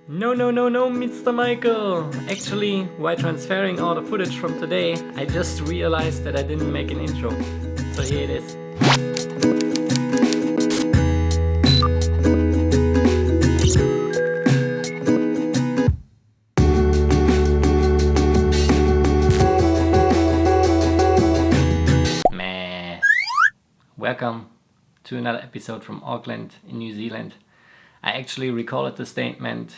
No, Mr. Michael! Actually, while transferring all the footage from today, I just realized that I didn't make an intro. So here it is. Meh. Welcome to another episode from Auckland in New Zealand. I actually recorded the statement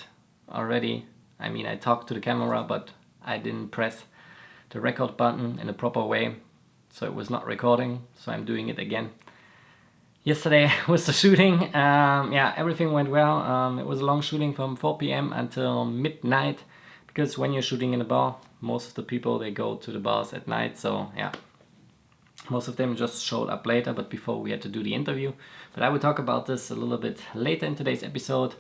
already. I mean, I talked to the camera, but I didn't press the record button in a proper way, so it was not recording, so I'm doing it again. Yesterday was the shooting. Yeah, everything went well. It was a long shooting from 4 p.m. until midnight, because when you're shooting in a bar, most of the people, they go to the bars at night, so yeah. Most of them just showed up later, but before we had to do the interview. But I will talk about this a little bit later in today's episode.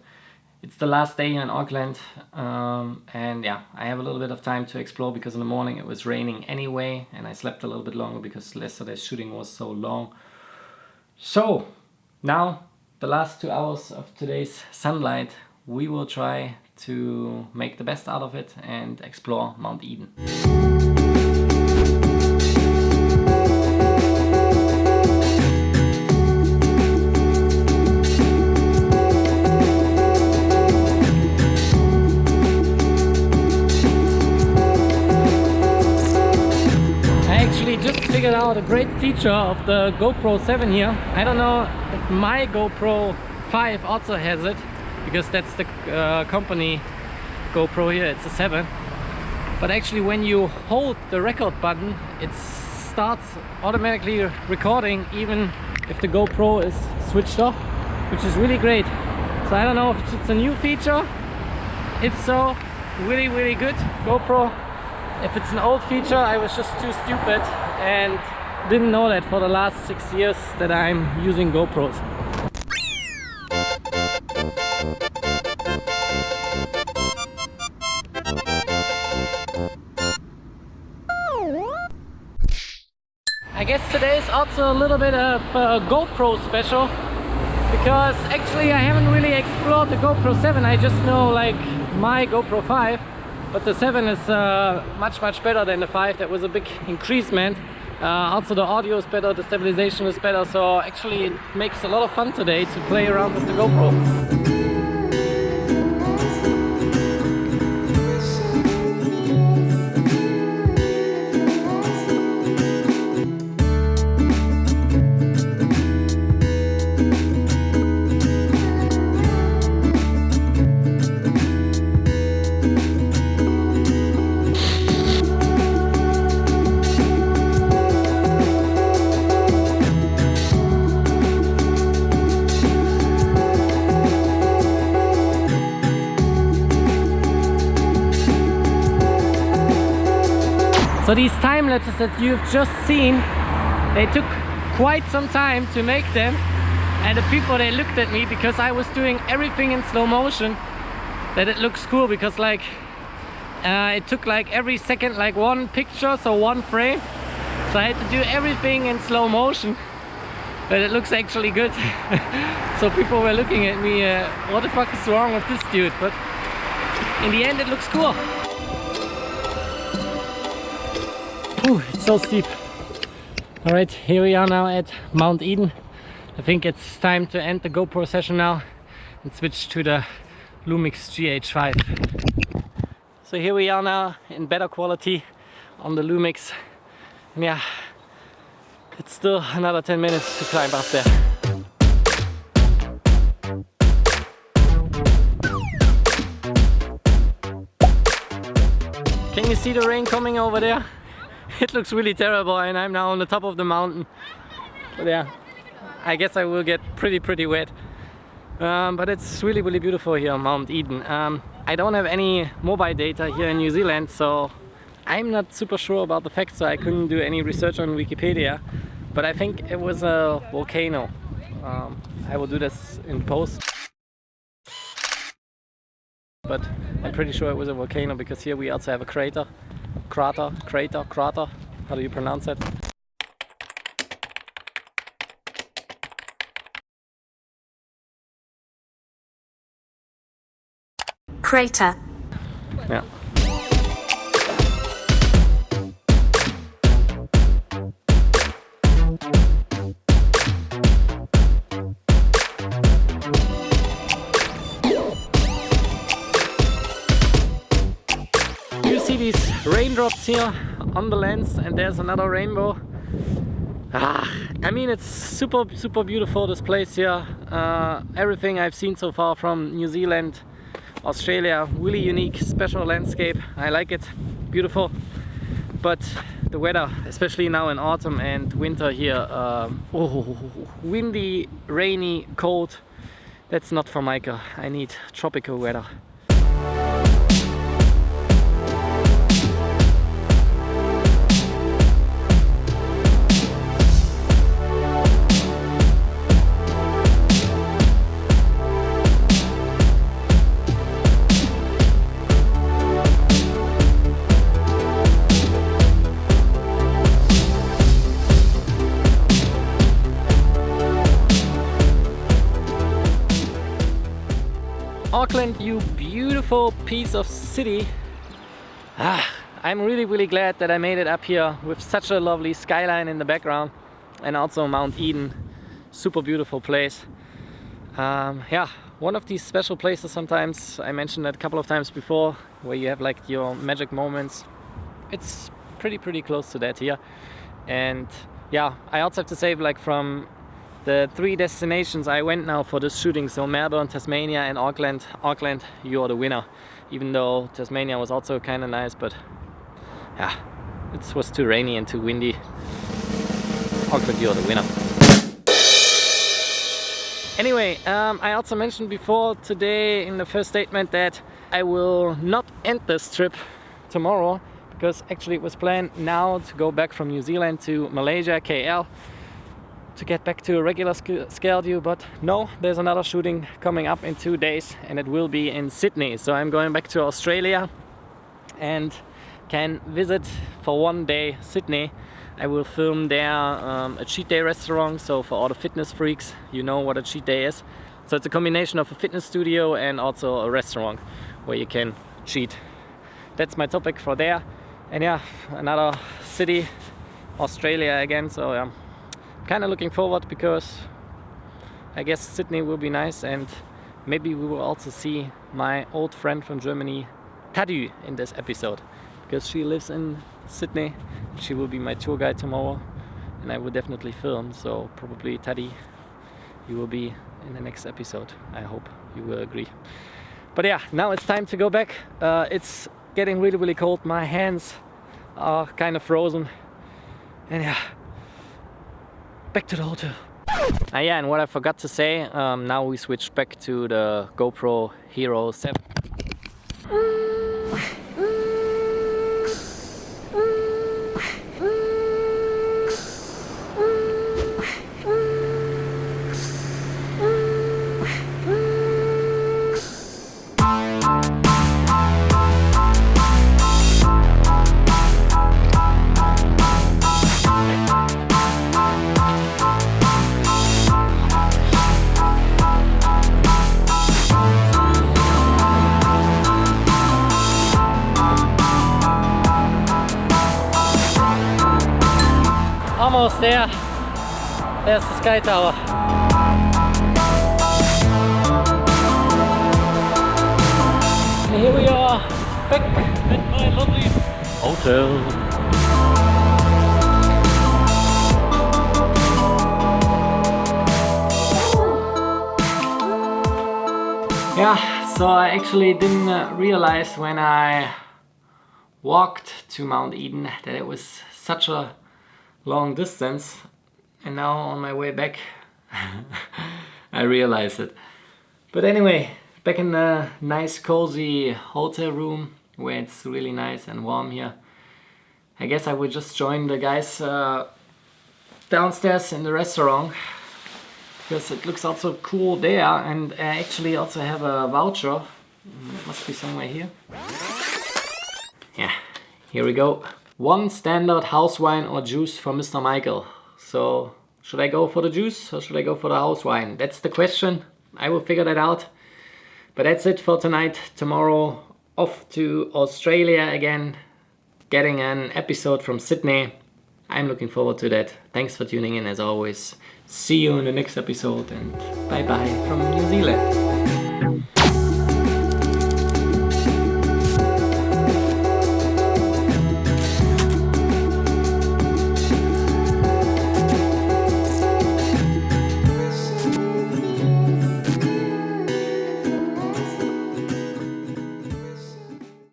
It's the last day here in Auckland, and yeah, I have a little bit of time to explore because in the morning it was raining anyway, and I slept a little bit longer because yesterday's shooting was so long. So now, the last 2 hours of today's sunlight, we will try to make the best out of it and explore Mount Eden. Figured out a great feature of the GoPro 7 here. I don't know if my GoPro 5 also has it, because that's the company GoPro here, it's a 7. But actually when you hold the record button, it starts automatically recording even if the GoPro is switched off, which is really great. So I don't know if it's a new feature. If so, really good GoPro. If it's an old feature, I was just too stupid and didn't know that for the last 6 years that I'm using GoPros. I guess today is also a little bit of a GoPro special, because actually I haven't really explored the GoPro 7. I just know like my GoPro 5. But the 7 is much better than the 5. That was a big increasement. Also the audio is better, the stabilization is better, so actually it makes a lot of fun today to play around with the GoPro. So these time lapses that you've just seen, they took quite some time to make them, and the people, they looked at me because I was doing everything in slow motion, that it looks cool, because like it took like every second like one picture, so one frame, so I had to do everything in slow motion, but it looks actually good. So people were looking at me, what the fuck is wrong with this dude? But in the end it looks cool. Ooh, it's so steep. Alright, here we are now at Mount Eden. I think it's time to end the GoPro session now and switch to the Lumix GH5. So here we are now in better quality on the Lumix. And yeah, it's still another 10 minutes to climb up there. Can you see the rain coming over there? It looks really terrible, and I'm now on the top of the mountain. But yeah, I guess I will get pretty wet. But it's really beautiful here on Mount Eden. I don't have any mobile data here in New Zealand, so I'm not super sure about the facts, so I couldn't do any research on Wikipedia. But I think it was a volcano. I will do this in post. But I'm pretty sure it was a volcano, because here we also have a crater. Crater, how do you pronounce it? crater. Yeah. You see these raindrops here on the lens, and there's another rainbow. I mean, it's super beautiful, this place here. Everything I've seen so far from New Zealand, Australia, really unique, special landscape. I like it, beautiful. But the weather, especially now in autumn and winter here, windy, rainy, cold, that's not for Micah. I need tropical weather. Auckland, you beautiful piece of city. I'm really glad that I made it up here with such a lovely skyline in the background, and also Mount Eden, super beautiful place. Yeah, one of these special places sometimes, I mentioned it a couple of times before, where you have like your magic moments. It's pretty close to that here. And yeah, I also have to say, like, from the 3 destinations I went now for this shooting, so Melbourne, Tasmania and Auckland, you are the winner. Even though Tasmania was also kind of nice, but yeah, it was too rainy and too windy. Auckland, you are the winner. Anyway, I also mentioned before today in the first statement that I will not end this trip tomorrow, because actually it was planned now to go back from New Zealand to Malaysia, KL, to get back to a regular schedule, but no, there's another shooting coming up in 2 days, and it will be in Sydney. So I'm going back to Australia and can visit for 1 day Sydney. I will film there a cheat day restaurant, so for all the fitness freaks, you know what a cheat day is. So it's a combination of a fitness studio and also a restaurant where you can cheat. That's my topic for there. And yeah, another city, Australia again, so yeah, kind of looking forward, because I guess Sydney will be nice, and maybe we will also see my old friend from Germany, Tadu, in this episode, because she lives in Sydney. She will be my tour guide tomorrow, and I will definitely film. So probably Tadi, you will be in the next episode. I hope you will agree. But yeah, now it's time to go back. It's getting really cold. My hands are kind of frozen, and yeah, back to the hotel. Yeah, and what I forgot to say, now we switch back to the GoPro Hero 7. Almost there. There's the Sky Tower. And here we are, back at my lovely hotel. Yeah, so I actually didn't realize when I walked to Mount Eden that it was such a long distance, and now on my way back I realized it. But anyway, back in the nice cozy hotel room where it's really nice and warm here. I guess I will just join the guys downstairs in the restaurant, because it looks also cool there, and I actually also have a voucher. It must be somewhere here. Yeah, here we go. 1 standard house wine or juice for Mr. Michael. So should I go for the juice or should I go for the house wine? That's the question. I will figure that out. But that's it for tonight. Tomorrow off to Australia again, getting an episode from Sydney. I'm looking forward to that. Thanks for tuning in as always. See you in the next episode and bye bye from New Zealand.